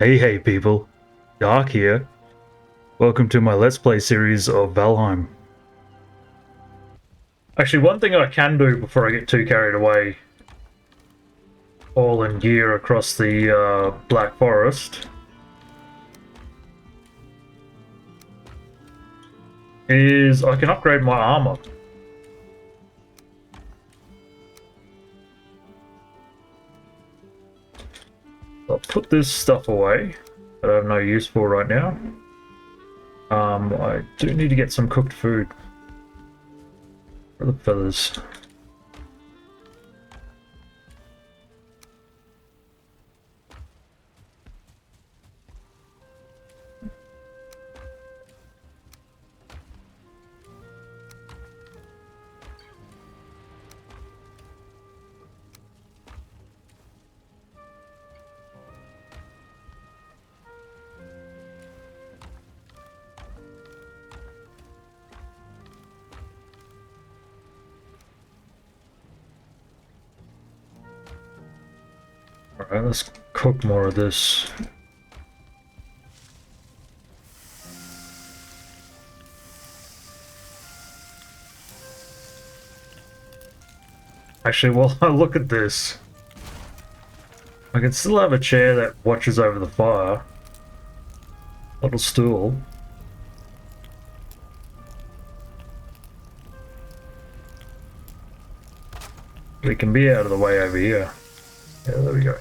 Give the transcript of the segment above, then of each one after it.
Hey people, Dark here. Welcome to my Let's Play series of Valheim. Actually, one thing I can do before I get too carried away, all in gear across the Black Forest, is I can upgrade my armor. I'll put this stuff away that I have no use for right now. I do need to get some cooked food. Where are the feathers? Alright, let's cook more of this. Actually, while I look at this, I can still have a chair that watches over the fire. Little stool. We can be out of the way over here. Yeah, there we go.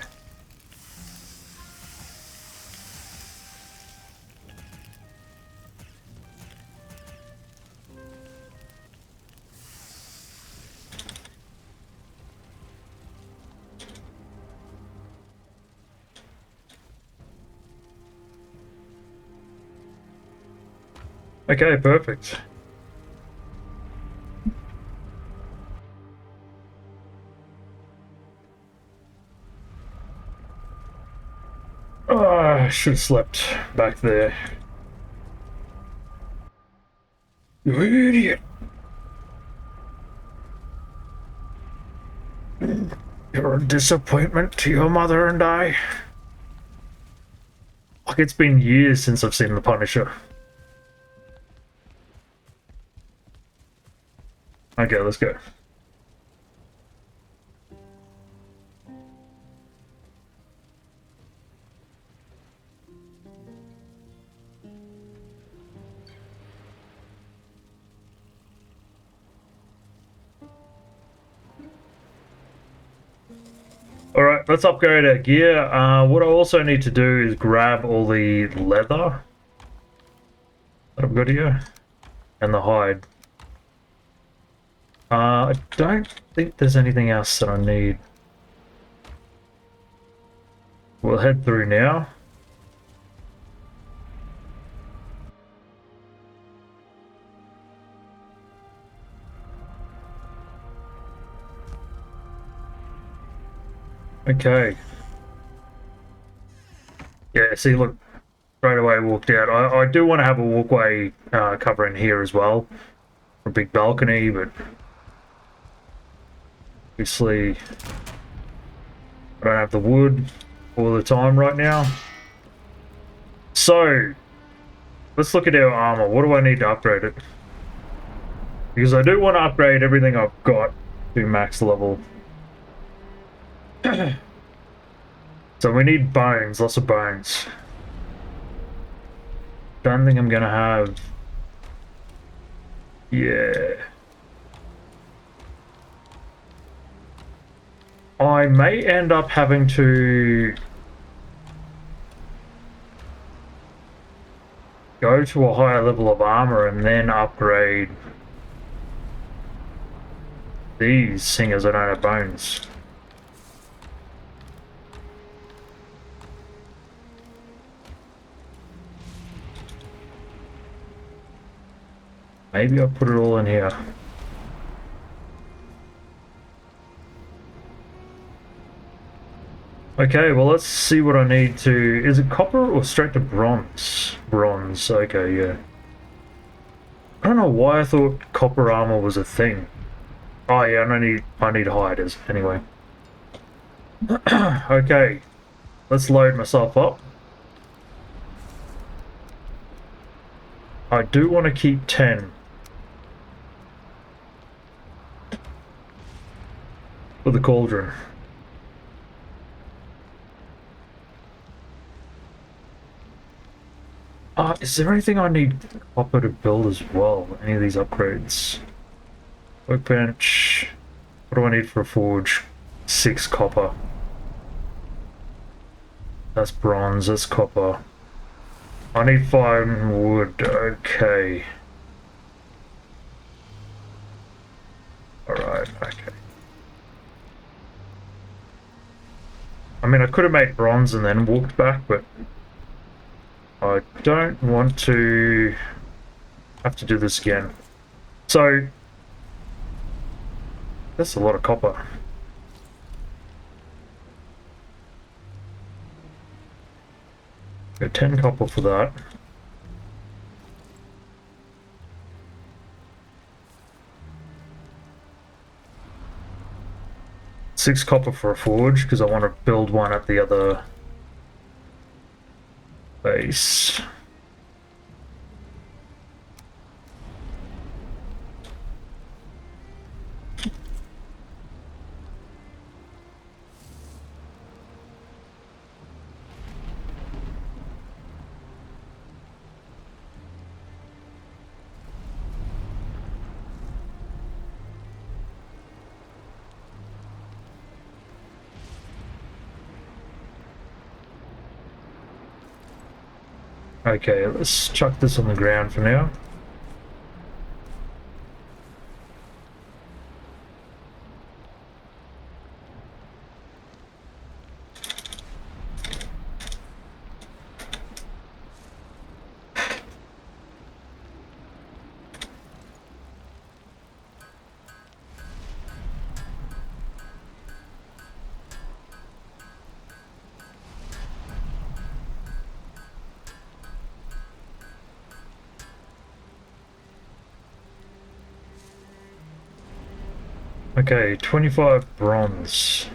Okay, perfect. Oh, I should have slept back there. You idiot! You're a disappointment to your mother and I. Like, it's been years since I've seen the Punisher. Okay, let's go. Alright, let's upgrade our gear. What I also need to do is grab all the leather that I've got here and the hide. I don't think there's anything else that I need. We'll head through now. Okay. Yeah, see, look, straight away I walked out. I do want to have a walkway covering here as well. A big balcony, but obviously I don't have the wood all the time right now. So, let's look at our armor. What do I need to upgrade it? Because I do want to upgrade everything I've got to max level. So we need bones, lots of bones. Don't think I'm gonna have... Yeah. I may end up having to go to a higher level of armor and then upgrade these, seeing as I don't have bones. Maybe I'll put it all in here. Okay, well let's see what I need to... Is it copper or straight to bronze? Bronze, okay, yeah. I don't know why I thought copper armor was a thing. Oh yeah, I need hiders anyway. Okay, let's load myself up. I do want to keep 10 for the cauldron. Is there anything I need copper to build as well? Any of these upgrades? Workbench. What do I need for a forge? 6 copper. That's bronze, that's copper. I need 5 wood, okay. Alright, okay. I mean, I could have made bronze and then walked back, but I don't want to have to do this again. So, that's a lot of copper. Go 10 copper for that. Six copper for a forge, because I want to build one at the other base. Okay, let's chuck this on the ground for now. Okay, 25 bronze.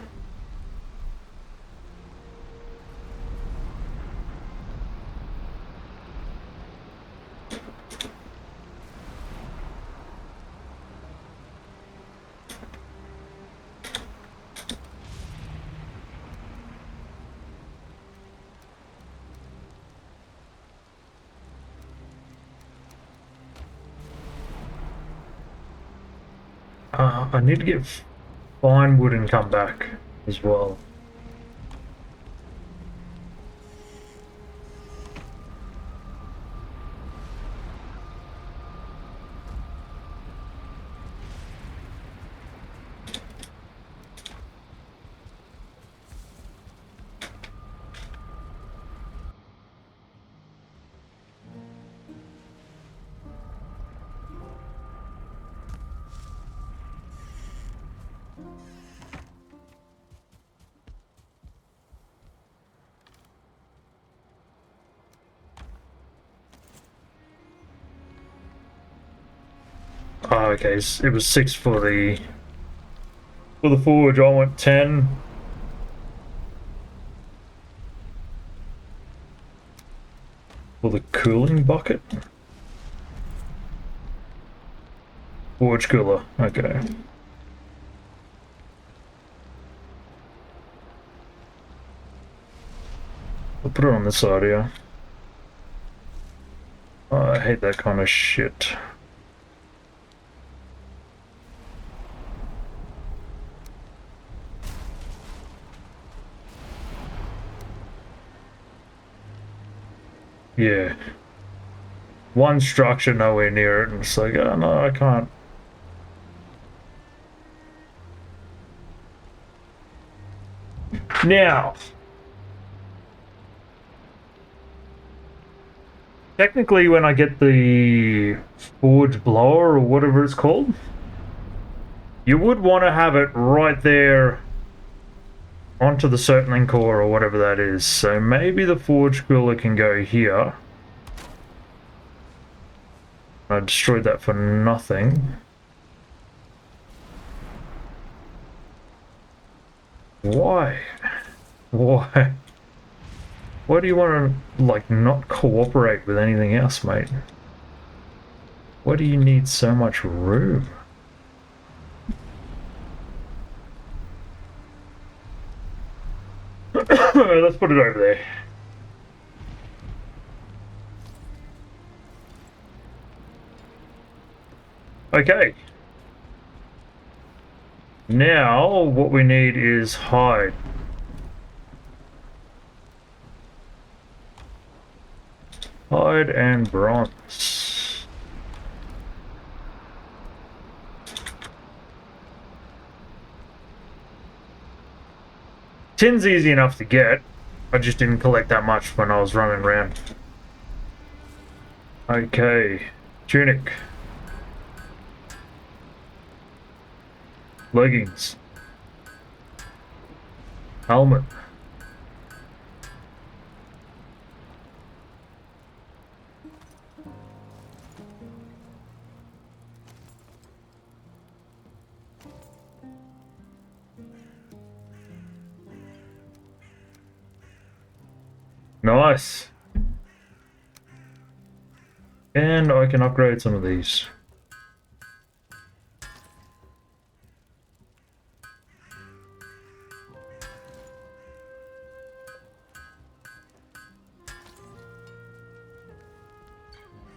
I need to get fine wood and come back as well. Oh, okay, it was 6 for the forge. I want 10. For the cooling bucket? Forge cooler, okay. I'll put it on this side here. Oh, I hate that kind of shit. Yeah. One structure nowhere near it, and it's like, oh no, I can't. Now, technically when I get the forge blower or whatever it's called, you would want to have it right there onto the circling core or whatever that is. So maybe the forge cooler can go here. I destroyed that for nothing. Why? Why? Why do you want to, like, not cooperate with anything else, mate? Why do you need so much room? Let's put it over there. Okay. Now, what we need is hide. Hide and bronze. Tin's easy enough to get. I just didn't collect that much when I was running around. Okay. Tunic. Leggings. Helmet. Nice. And I can upgrade some of these.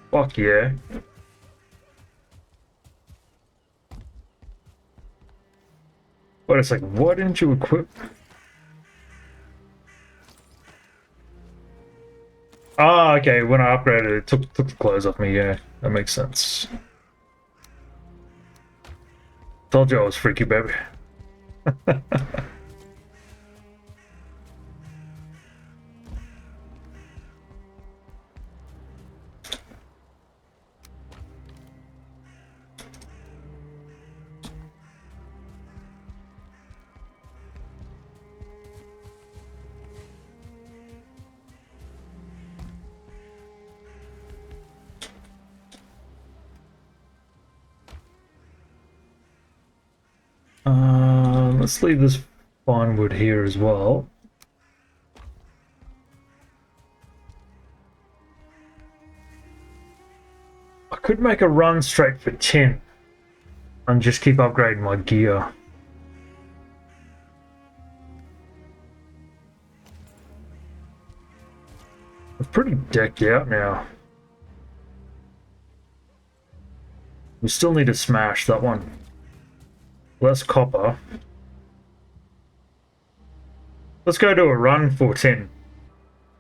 Fuck yeah. Wait a second, why didn't you equip? Ah, okay, when I upgraded it, took the clothes off me, yeah. That makes sense. Told you I was freaky, baby. Let's leave this fine wood here as well. I could make a run straight for tin and just keep upgrading my gear. We're pretty decked out now. We still need to smash that one. Less copper. Let's go do a run for 10.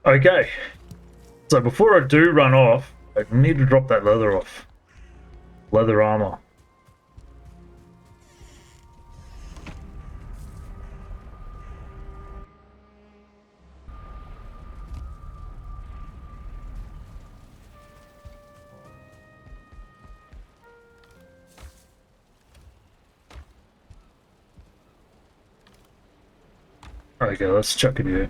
Okay. So before I do run off, I need to drop that leather off. Leather armor. Okay, let's chuck it here.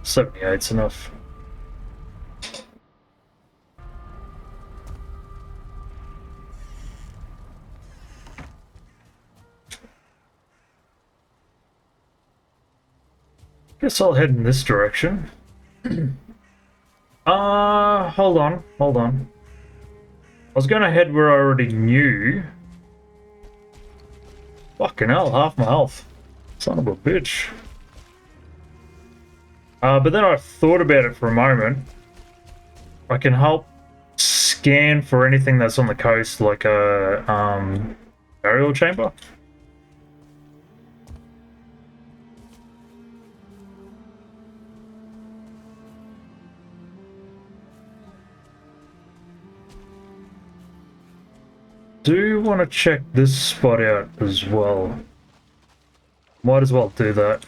$78's enough. Guess I'll head in this direction. Hold on, hold on. I was gonna head where I already knew. Fucking hell, half my health. Son of a bitch. But then I thought about it for a moment. I can help scan for anything that's on the coast, like a burial chamber. Do want to check this spot out as well. Might as well do that.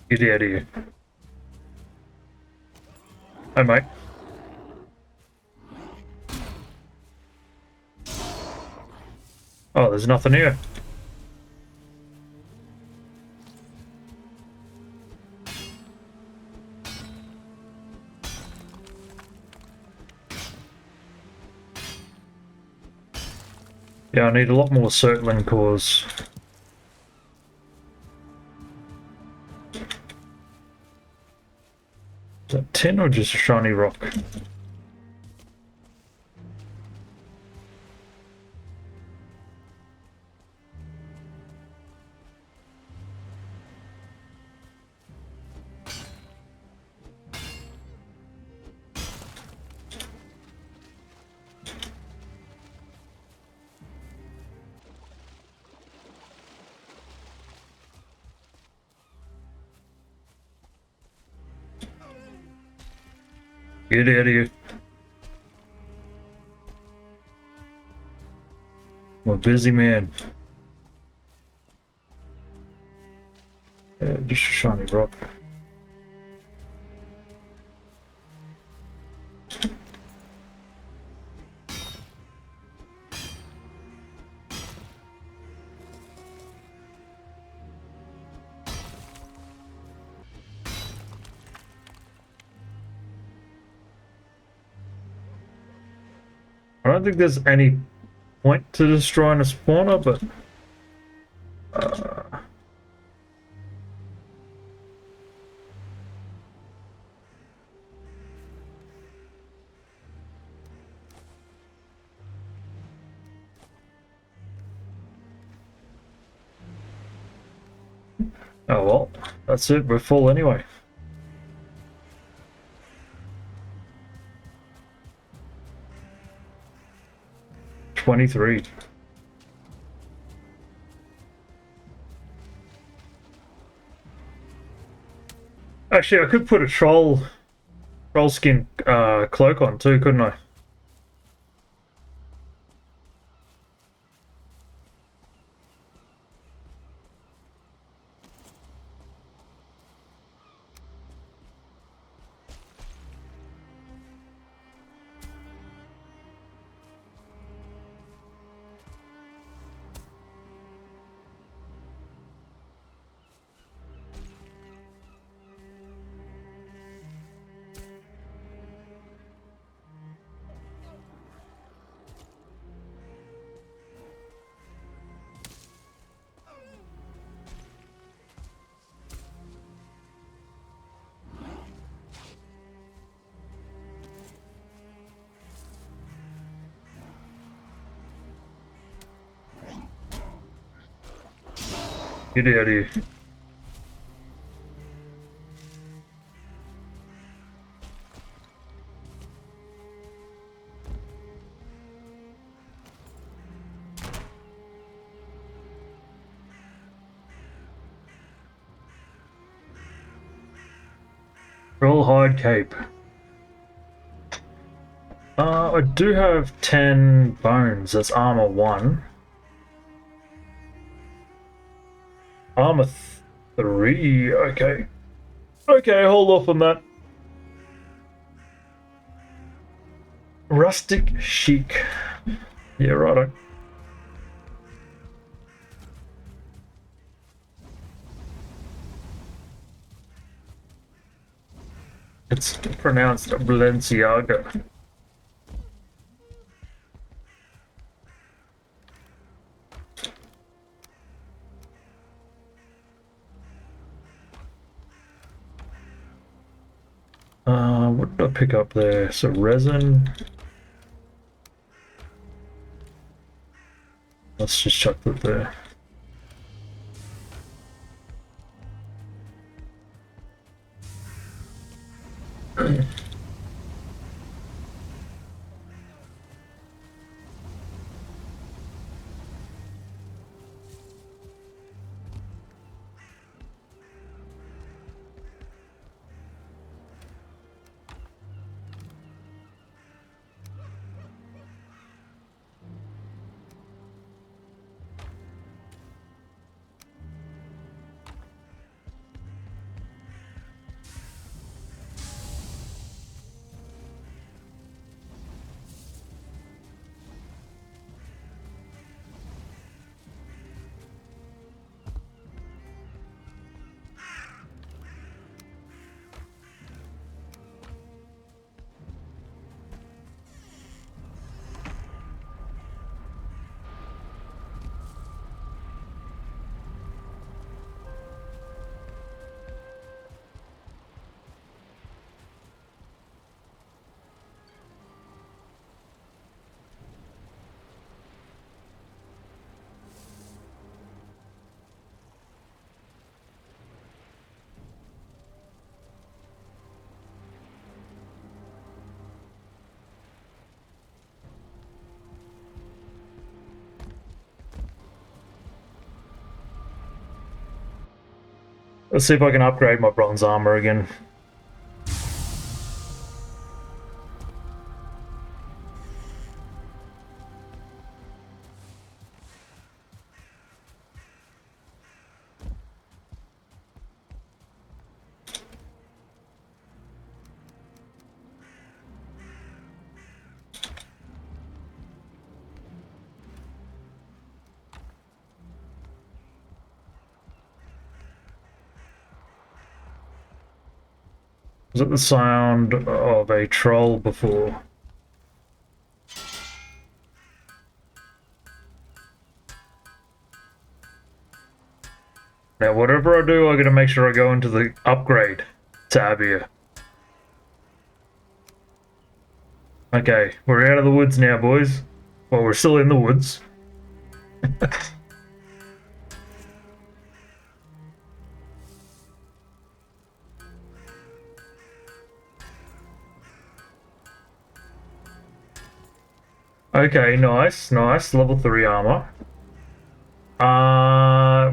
Get out of here. Hi, mate. Oh, there's nothing here. Yeah, I need a lot more circling cores. Is that tin or just a shiny rock? Get out of here. I'm a busy man. Yeah, just a shiny rock. I don't think there's any point to destroying a spawner, but oh well, that's it, we're full anyway. $23. Actually, I could put a troll skin cloak on too, couldn't I? Get out of here. Troll hide cape. I do have 10 bones. That's armor 1. Armor 3. Okay. Okay, hold off on that. Rustic chic. Yeah, righto. It's pronounced Balenciaga. What did I pick up there? So resin. Let's just chuck that there. Let's see if I can upgrade my bronze armor again. Was it the sound of a troll before? Now, whatever I do, I gotta make sure I go into the upgrade tab here. Okay, we're out of the woods now, boys. Well, we're still in the woods. Okay, nice, nice. Level 3 armor.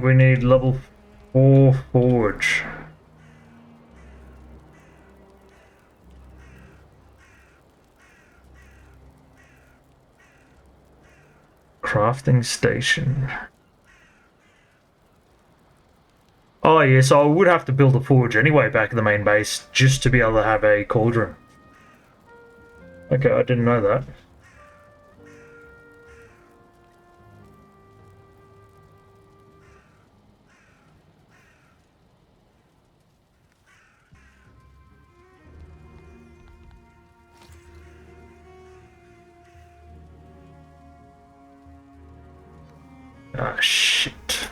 We need level 4 forge. Crafting station. Oh yeah, so I would have to build a forge anyway back at the main base just to be able to have a cauldron. Okay, I didn't know that. Ah, shit.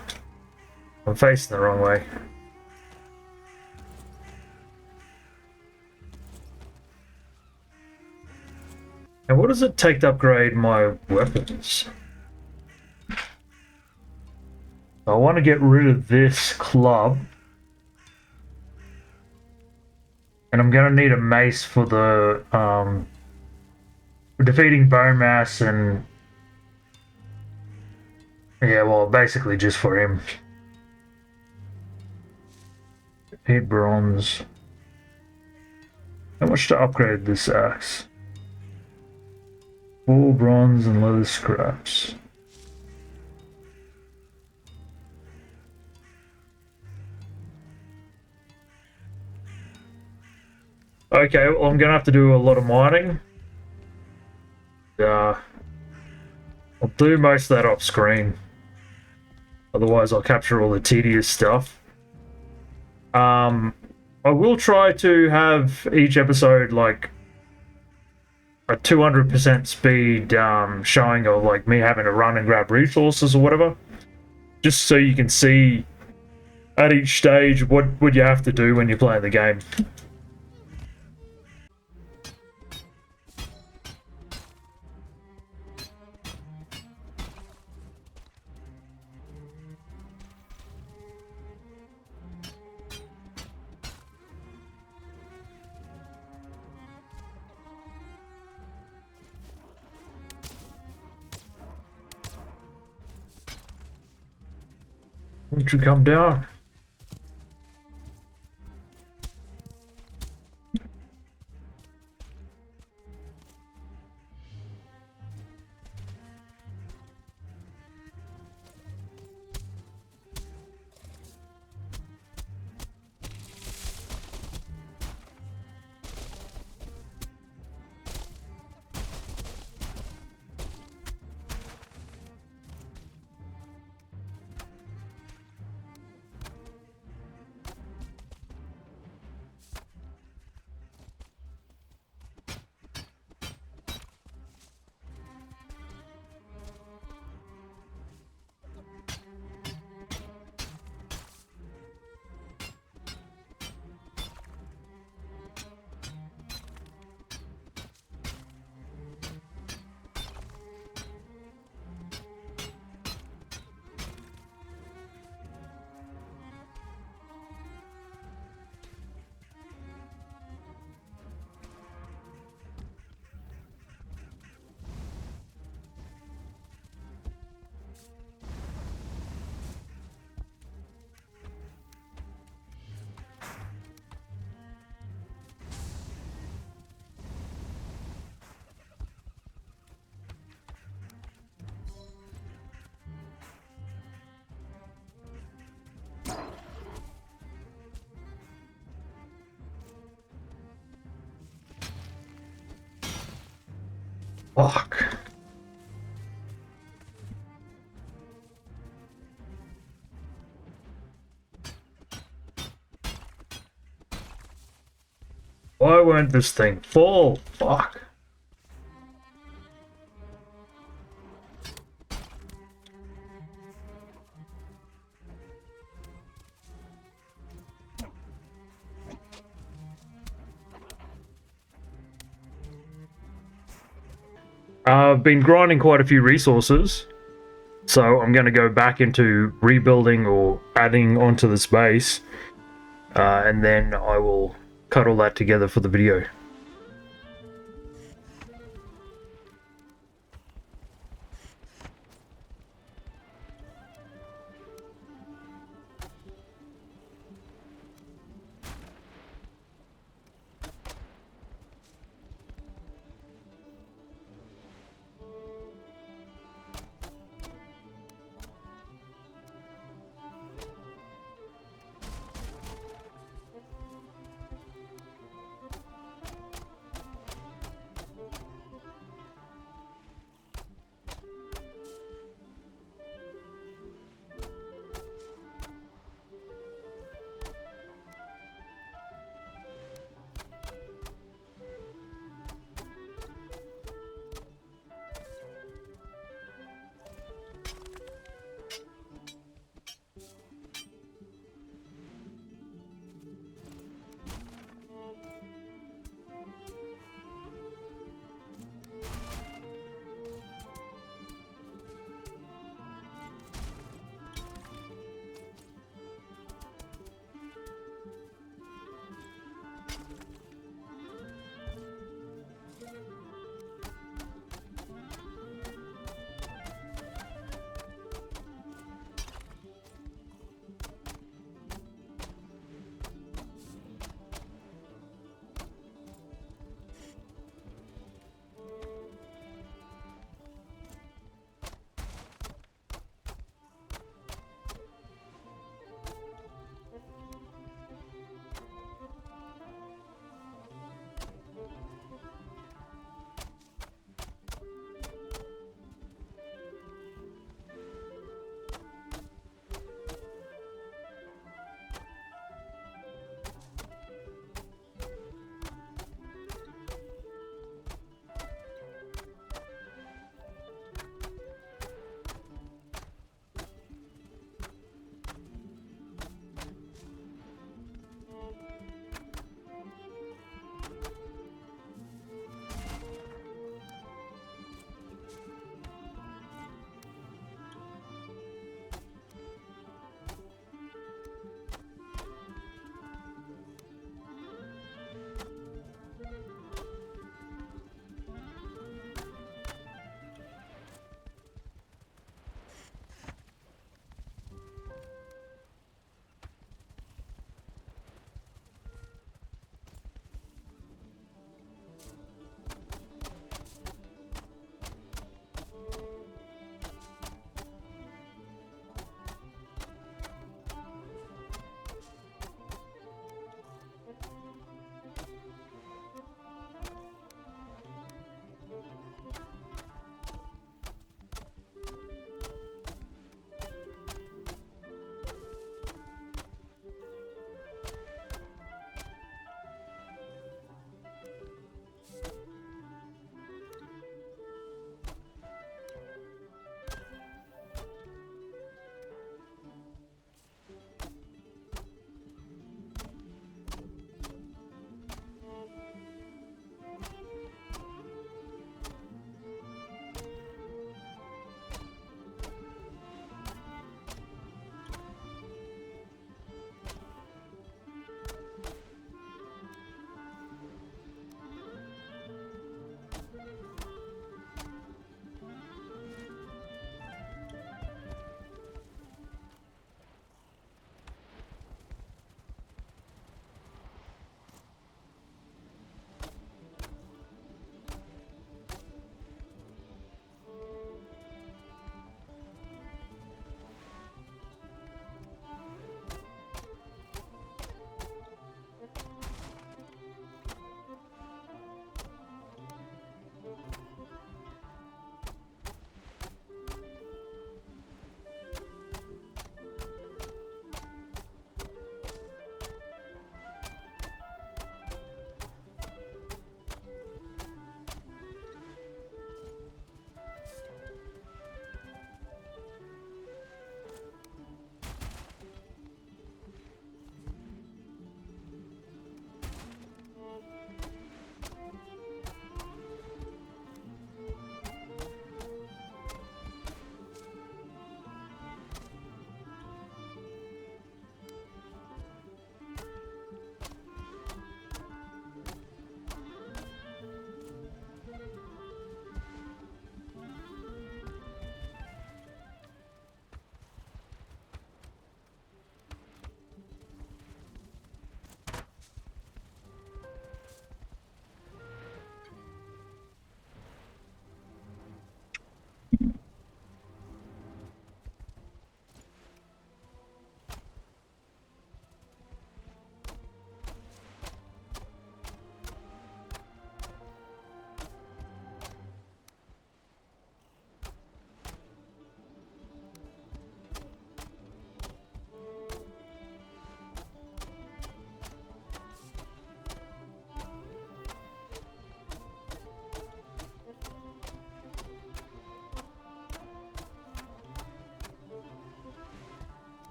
I'm facing the wrong way. And what does it take to upgrade my weapons? I want to get rid of this club. And I'm going to need a mace for the defeating bone mass and... Yeah, well, basically just for him. 8 bronze. How much to upgrade this axe? 4 bronze and leather scraps. Okay, well, I'm gonna have to do a lot of mining. I'll do most of that off screen. Otherwise, I'll capture all the tedious stuff. I will try to have each episode like a 200% speed showing of like me having to run and grab resources or whatever, just so you can see at each stage what you have to do when you're playing the game. Won't you come down? Fuck. Why won't this thing fall? Fuck. I've been grinding quite a few resources, so I'm going to go back into rebuilding or adding onto this base, and then I will cut all that together for the video.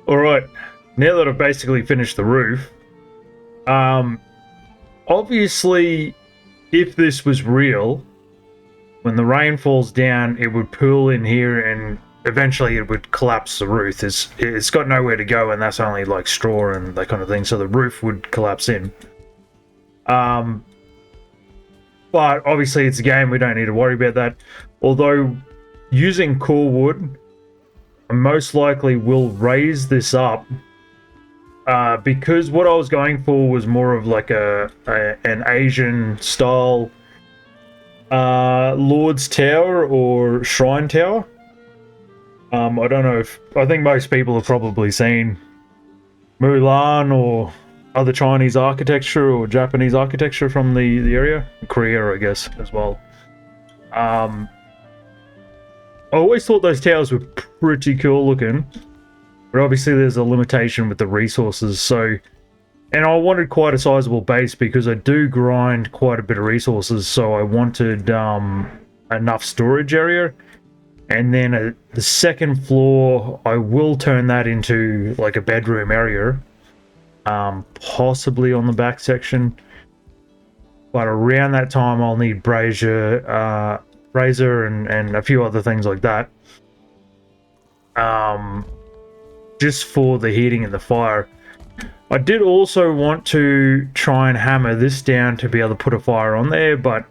Alright, now that I've basically finished the roof, obviously, if this was real, when the rain falls down, it would pool in here and eventually it would collapse the roof. It's got nowhere to go, and that's only like straw and that kind of thing, so the roof would collapse in. But obviously it's a game, we don't need to worry about that. Although, using core wood, I most likely will raise this up because what I was going for was more of like an Asian style Lord's Tower or Shrine Tower. I don't know if... I think most people have probably seen Mulan or other Chinese architecture or Japanese architecture from the area. Korea, I guess, as well. I always thought those towers were pretty cool looking, but obviously there's a limitation with the resources, so... And I wanted quite a sizable base because I do grind quite a bit of resources, so I wanted enough storage area. And then the second floor, I will turn that into like a bedroom area, possibly on the back section. But around that time, I'll need brazier and a few other things like that. Just for the heating and the fire. I did also want to try and hammer this down to be able to put a fire on there, but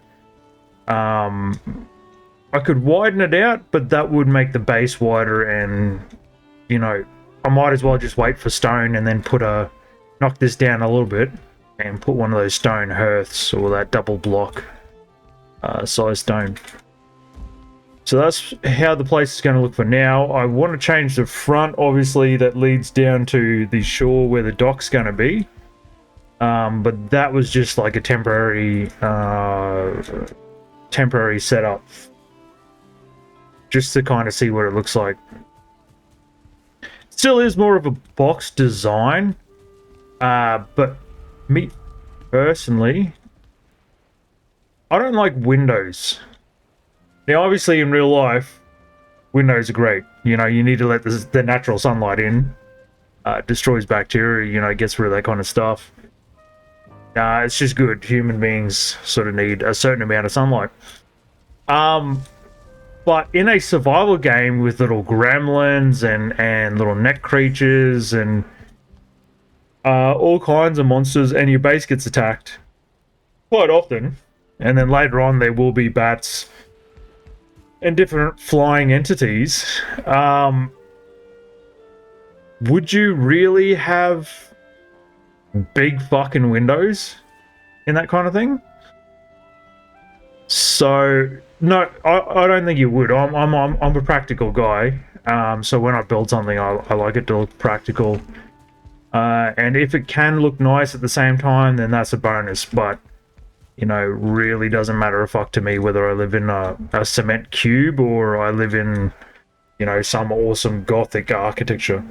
I could widen it out, but that would make the base wider, and you know, I might as well just wait for stone and then knock this down a little bit and put one of those stone hearths or that double block size stone. So that's how the place is going to look for now. I want to change the front, obviously, that leads down to the shore where the dock's going to be. But that was just like a temporary setup. Just to kind of see what it looks like. Still is more of a box design. But me, personally, I don't like windows. Now, obviously, in real life, windows are great. You know, you need to let the natural sunlight in. Destroys bacteria, you know, gets rid of that kind of stuff. It's just good. Human beings sort of need a certain amount of sunlight. But in a survival game with little gremlins and little neck creatures and all kinds of monsters, and your base gets attacked quite often, and then later on there will be bats and different flying entities, would you really have big fucking windows in that kind of thing? So no, I don't think you would. I'm a practical guy, so when I build something, I like it to look practical, and if it can look nice at the same time, then that's a bonus. But you know, really doesn't matter a fuck to me whether I live in a cement cube or I live in, you know, some awesome gothic architecture.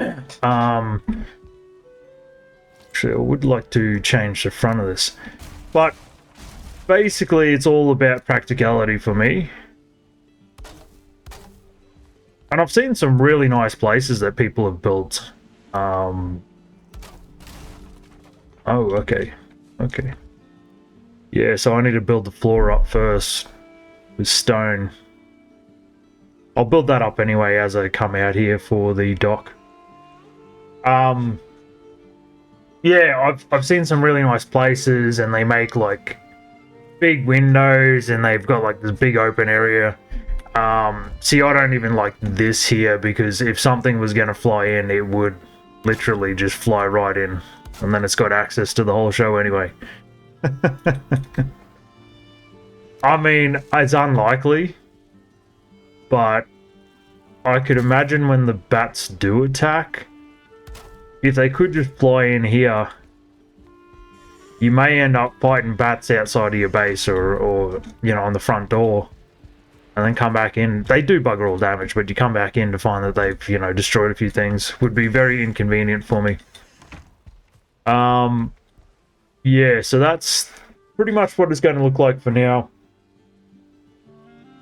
Actually, I would like to change the front of this, but basically it's all about practicality for me. And I've seen some really nice places that people have built. Oh, okay. Okay. Yeah, so I need to build the floor up first with stone. I'll build that up anyway as I come out here for the dock. Yeah, I've seen some really nice places, and they make like big windows, and they've got like this big open area. See, I don't even like this here, because if something was going to fly in, it would literally just fly right in. And then it's got access to the whole show anyway. I mean, it's unlikely, but I could imagine when the bats do attack, if they could just fly in here, you may end up fighting bats outside of your base or you know, on the front door, and then come back in. They do bugger all damage, but you come back in to find that they've, you know, destroyed a few things. Would be very inconvenient for me. Yeah, so that's pretty much what it's going to look like for now.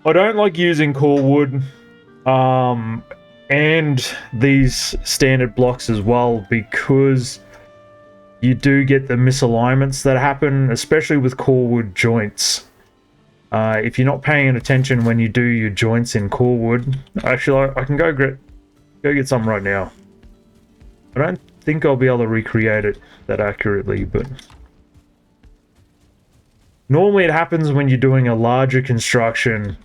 I don't like using core wood. and these standard blocks as well, because you do get the misalignments that happen, especially with core wood joints. If you're not paying attention when you do your joints in core wood, actually, I can go get some right now. I don't think I'll be able to recreate it that accurately, but normally it happens when you're doing a larger construction.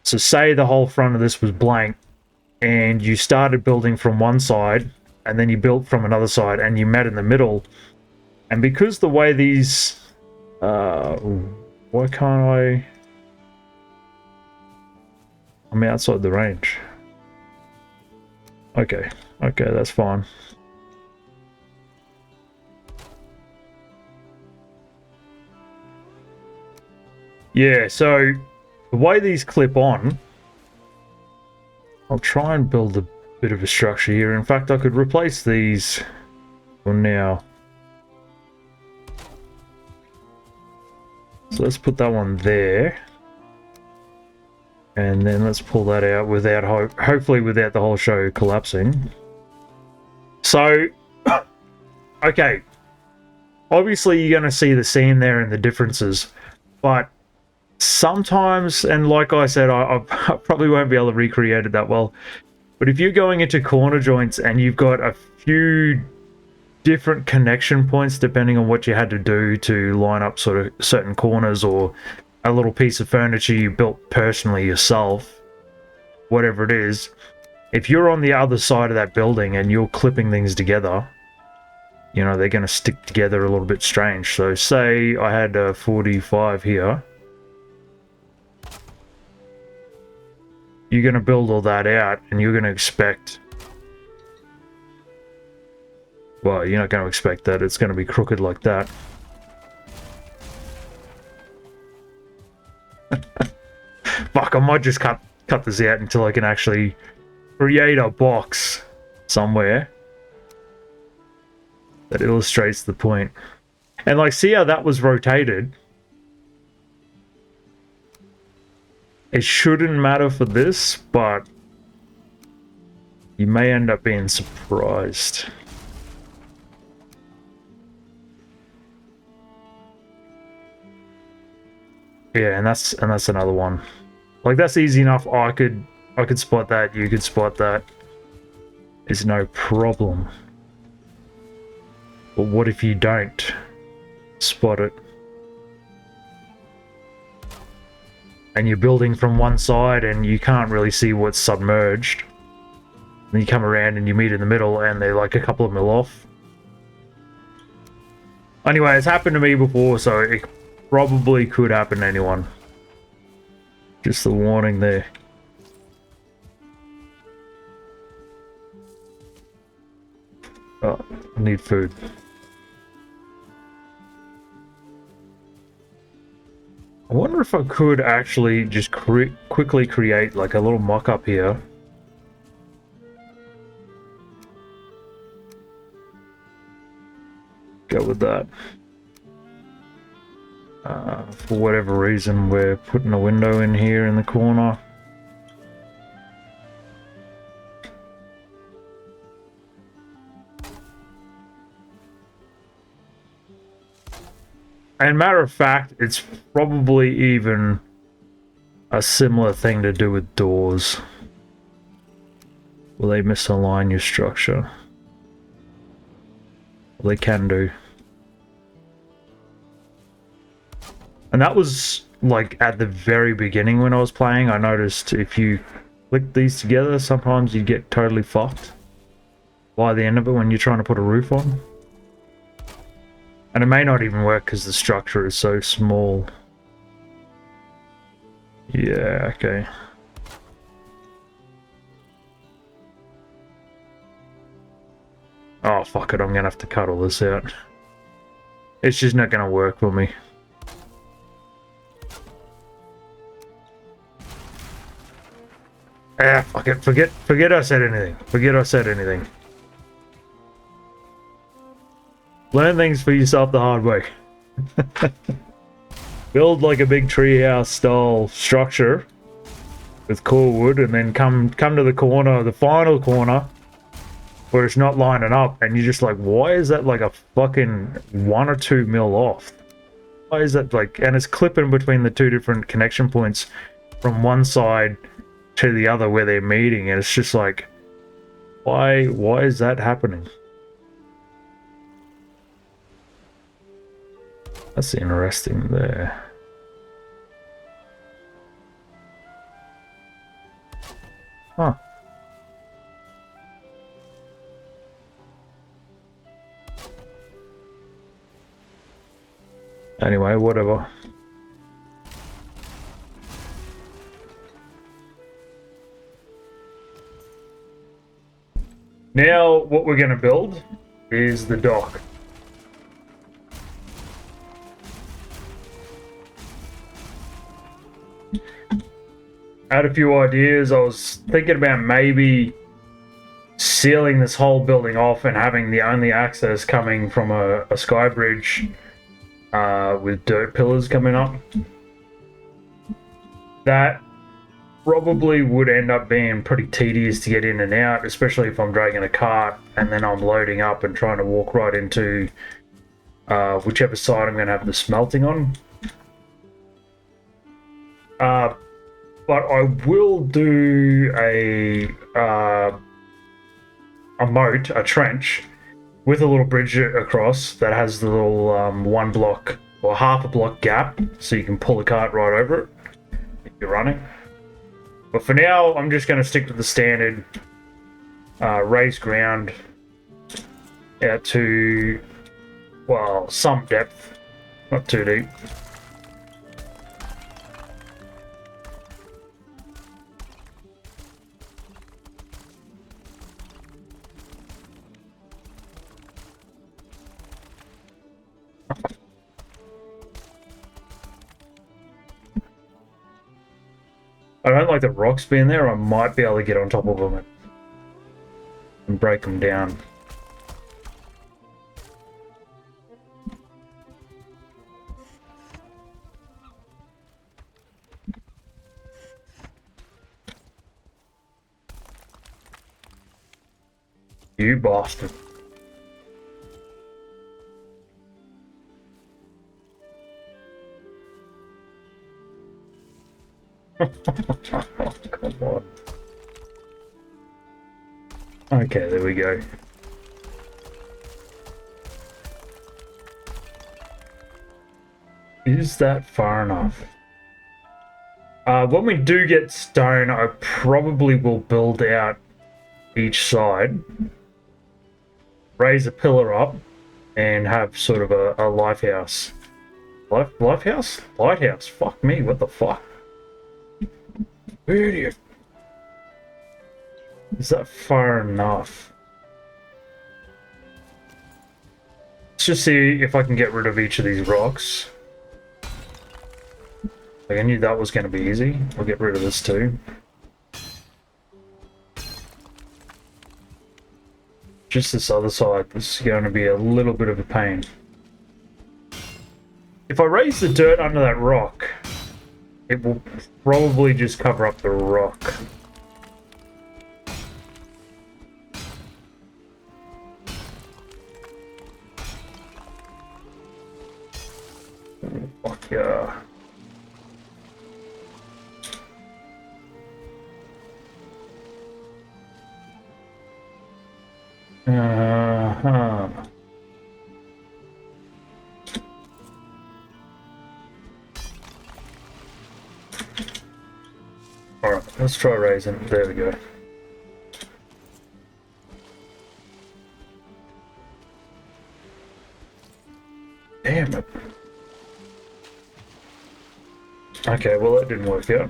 So say the whole front of this was blank, and you started building from one side, and then you built from another side, and you met in the middle. And because the way these... why can't I... I'm outside the range. Okay, that's fine. Yeah, so the way these clip on... I'll try and build a bit of a structure here. In fact, I could replace these for now. So let's put that one there. And then let's pull that out without, hopefully without the whole show collapsing. So, okay. Obviously you're going to see the seam there and the differences. But sometimes, and like I said, I probably won't be able to recreate it that well. But if you're going into corner joints and you've got a few different connection points depending on what you had to do to line up sort of certain corners, or a little piece of furniture you built personally yourself, whatever it is, if you're on the other side of that building and you're clipping things together, you know, they're going to stick together a little bit strange. So say I had a 45 here. You're going to build all that out and you're going to expect... Well, you're not going to expect that it's going to be crooked like that. Fuck, I might just cut this out until I can actually create a box somewhere that illustrates the point. And like, see how that was rotated? It shouldn't matter for this, but you may end up being surprised. Yeah, and that's another one. Like, that's easy enough. I could spot that, you could spot that. It's no problem. But what if you don't spot it? And you're building from one side and you can't really see what's submerged. And you come around and you meet in the middle and they're like a couple of mil off. Anyway, it's happened to me before, so it probably could happen to anyone. Just the warning there. Oh, I need food. I wonder if I could actually just quickly create like a little mock-up here. Go with that. For whatever reason, we're putting a window in here in the corner. And matter of fact, it's probably even a similar thing to do with doors. Will they misalign your structure? Well, they can do. And that was like at the very beginning when I was playing. I noticed if you click these together, sometimes you get totally fucked by the end of it when you're trying to put a roof on. And it may not even work because the structure is so small. Yeah, okay. Oh, fuck it, I'm gonna have to cut all this out. It's just not gonna work for me. Ah, fuck it, forget I said anything. Forget I said anything. Learn things for yourself the hard way. Build like a big treehouse style structure with core wood, and then come to the corner, the final corner, where it's not lining up, and you're just like, why is that like a fucking 1 or 2 mil off? Why is that like, and it's clipping between the two different connection points from one side to the other where they're meeting, and it's just like, why is that happening? That's interesting there. Huh. Anyway, whatever. Now, what we're going to build is the dock. I had a few ideas. I was thinking about maybe sealing this whole building off and having the only access coming from a sky bridge with dirt pillars coming up. That probably would end up being pretty tedious to get in and out, especially if I'm dragging a cart and then I'm loading up and trying to walk right into whichever side I'm going to have the smelting on. But I will do a moat, a trench, with a little bridge across that has the little 1 block or half a block gap, so you can pull the cart right over it if you're running. But for now, I'm just going to stick to the standard raised ground out to, well, some depth, not too deep. I don't like the rocks being there. I might be able to get on top of them and break them down. You bastard. Come on. Okay, there we go. Is that far enough? When we do get stone, I probably will build out each side, raise a pillar up, and have sort of a life house. Life house? Lighthouse. Fuck me, what the fuck? Idiot. Is that far enough? Let's just see if I can get rid of each of these rocks. Like, I knew that was going to be easy. I'll get rid of this too. Just this other side, this is going to be a little bit of a pain. If I raise the dirt under that rock, it will probably just cover up the rock. Fuck yeah. Uh-huh. Alright, let's try raising. There we go. Damn it. Okay, well that didn't work out.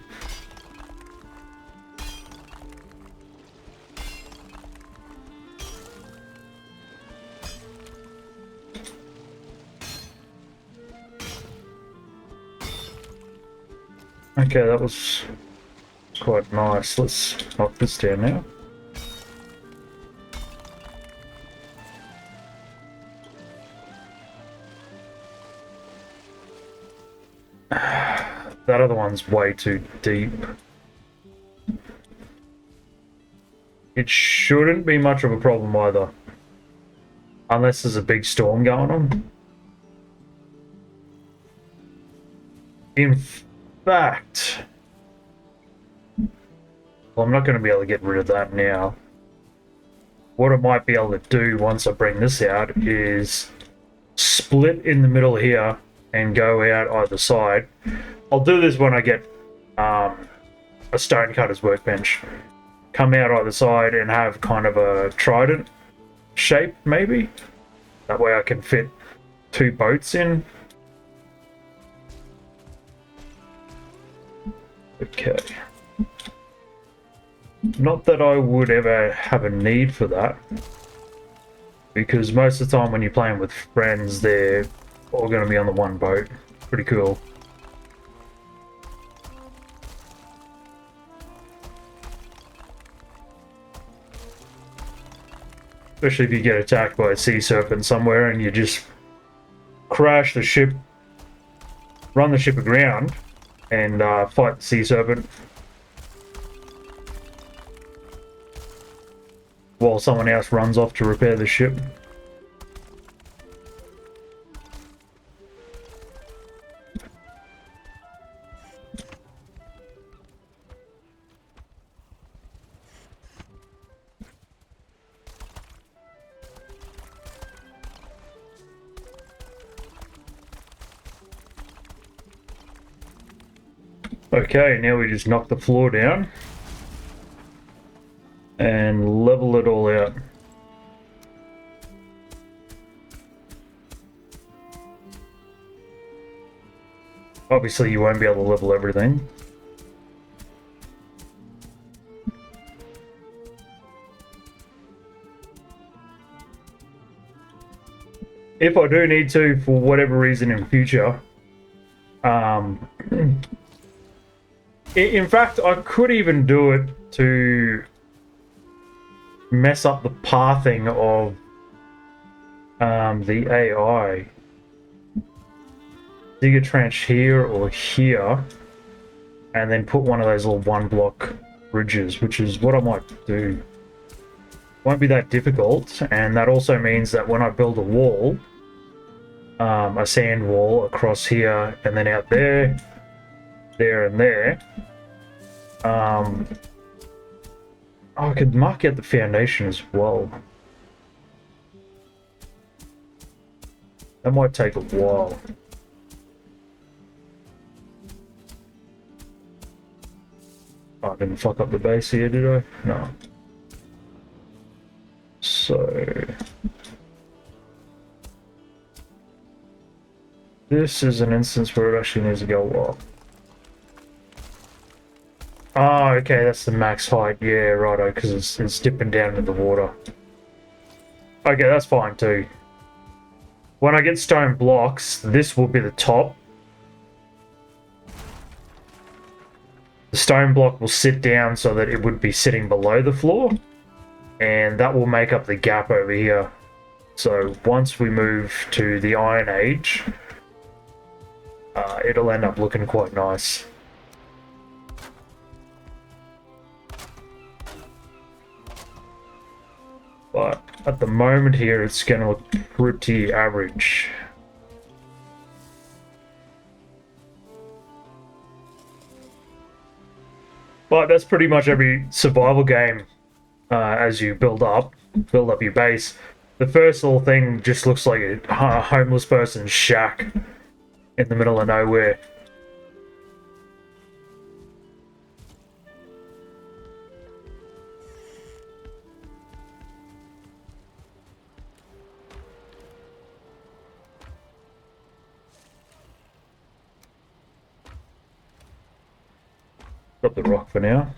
Okay, that was quite nice. Let's knock this down now. That other one's way too deep. It shouldn't be much of a problem either. Unless there's a big storm going on. In fact... Well, I'm not going to be able to get rid of that now. What I might be able to do once I bring this out is split in the middle here and go out either side. I'll do this when I get a stonecutter's workbench. Come out either side and have kind of a trident shape, maybe. That way I can fit 2 boats in. Okay. Not that I would ever have a need for that. Because most of the time when you're playing with friends, they're all going to be on the one boat. Pretty cool. Especially if you get attacked by a sea serpent somewhere and you just crash the ship, run the ship aground, and fight the sea serpent. While someone else runs off to repair the ship. Okay, now we just knock the floor down and level it all out. Obviously you won't be able to level everything. If I do need to, for whatever reason in future, in fact, I could even do it to mess up the pathing of the AI. Dig a trench here or here, and then put one of those little 1-block bridges, which is what I might do. Won't be that difficult, and that also means that when I build a wall, a sand wall across here and then out there, there and there, I could mark out the foundation as well. That might take a while. Oh, I didn't fuck up the base here, did I? No. So... this is an instance where it actually needs to go off. Oh, okay, that's the max height. Yeah, righto, because it's dipping down into the water. Okay, that's fine too. When I get stone blocks, this will be the top. The stone block will sit down so that it would be sitting below the floor. And that will make up the gap over here. So once we move to the Iron Age, it'll end up looking quite nice. But at the moment here, it's going to look pretty average. But that's pretty much every survival game. As you build up your base. The first little thing just looks like a homeless person's shack in the middle of nowhere. Drop the rock for now.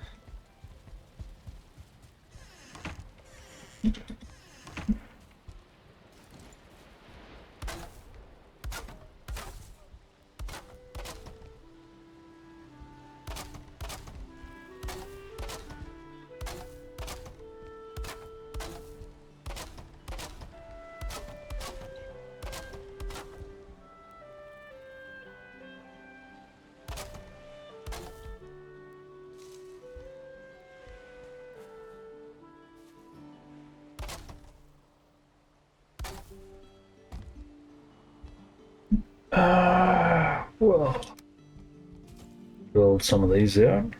build some of these out.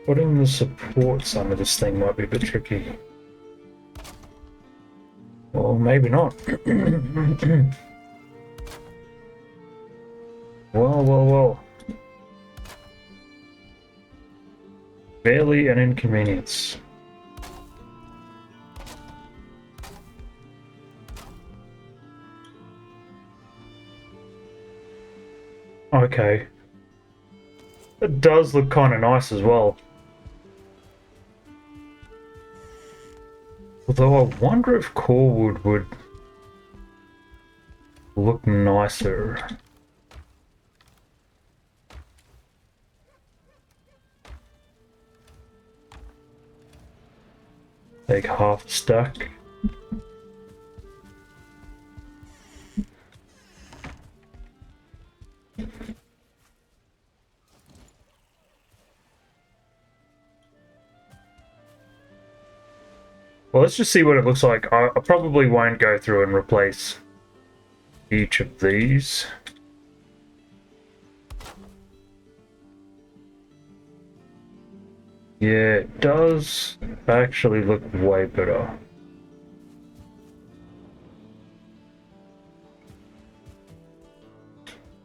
Putting the supports under this thing might be a bit tricky. Well, maybe not. Well. Barely an inconvenience. Okay. It does look kind of nice as well. Although I wonder if core wood would look nicer. Take half a stack. Well, let's just see what it looks like. I probably won't go through and replace each of these. Yeah, it does actually look way better.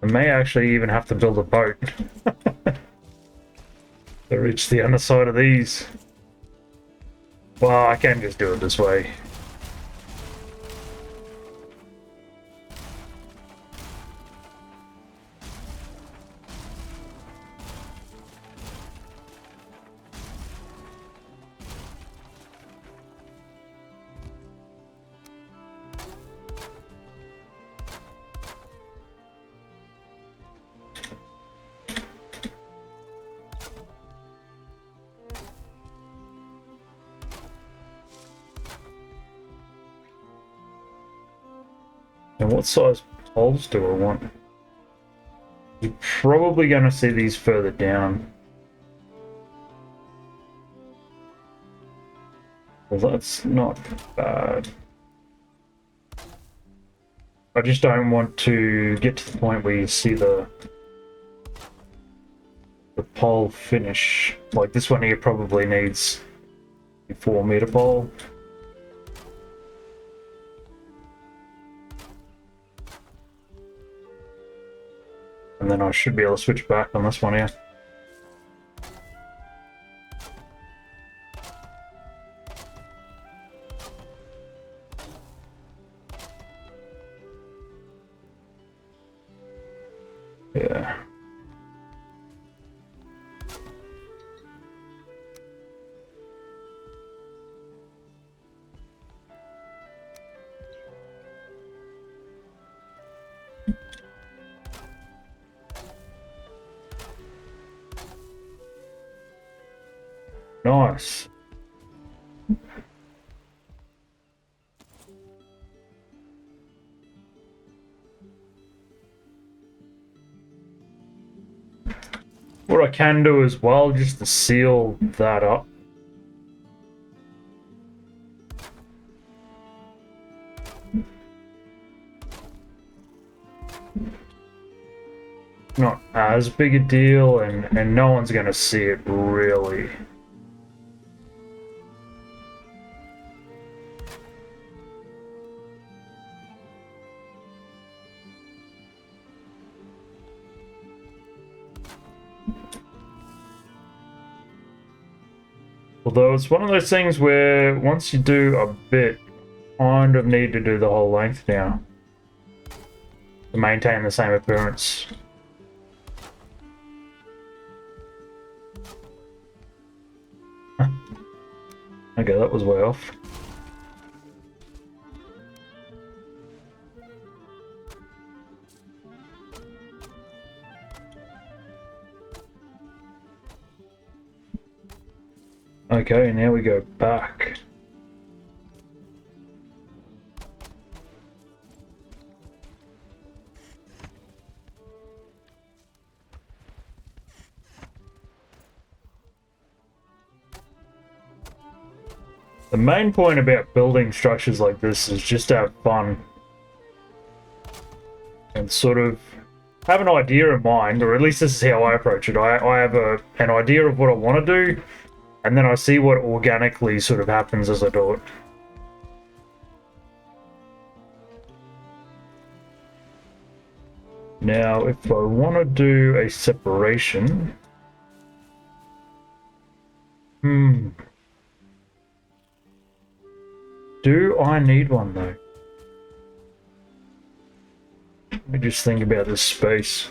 I may actually even have to build a boat to reach the underside of these. Well, I can just do it this way. And what size poles do I want? You're probably going to see these further down. Well, that's not bad. I just don't want to get to the point where you see the pole finish. Like this one here probably needs a 4-meter pole. And then I should be able to switch back on this one here. Yeah. Nice. What I can do as well, just to seal that up. Not as big a deal, and no one's gonna see it really. Although it's one of those things where once you do a bit, kind of need to do the whole length now to maintain the same appearance. Okay, that was way off. Okay, now we go back. The main point about building structures like this is just to have fun and sort of have an idea in mind, or at least this is how I approach it. I have an idea of what I want to do, and then I see what organically sort of happens as I do it. Now, if I want to do a separation... Do I need one, though? Let me just think about this space.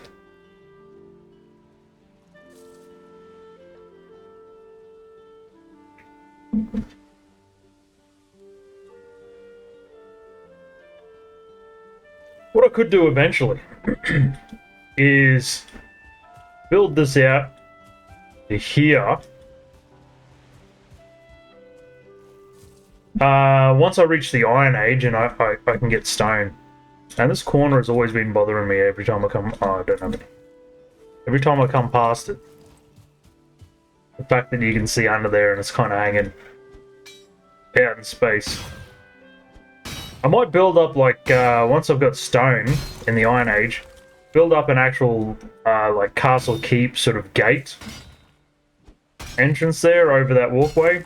What I could do eventually is build this out to here. Once I reach the Iron Age and I can get stone. And this corner has always been bothering me every time I come... Oh, I don't have any. Every time I come past it. The fact that you can see under there and it's kind of hanging out in space. I might build up, like, once I've got stone in the Iron Age, build up an actual, like, castle keep sort of gate entrance there over that walkway.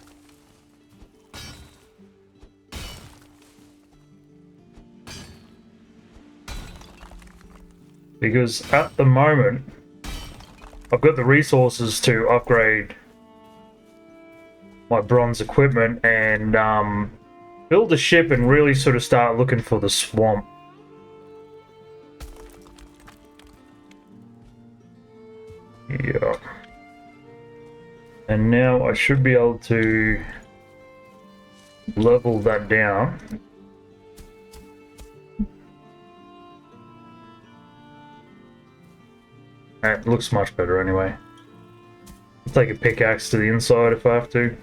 Because at the moment, I've got the resources to upgrade my bronze equipment and build a ship and really sort of start looking for the swamp. Yeah. And now I should be able to level that down. It looks much better anyway. I'll take a pickaxe to the inside if I have to.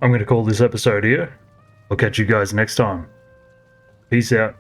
I'm going to call this episode here. I'll catch you guys next time. Peace out.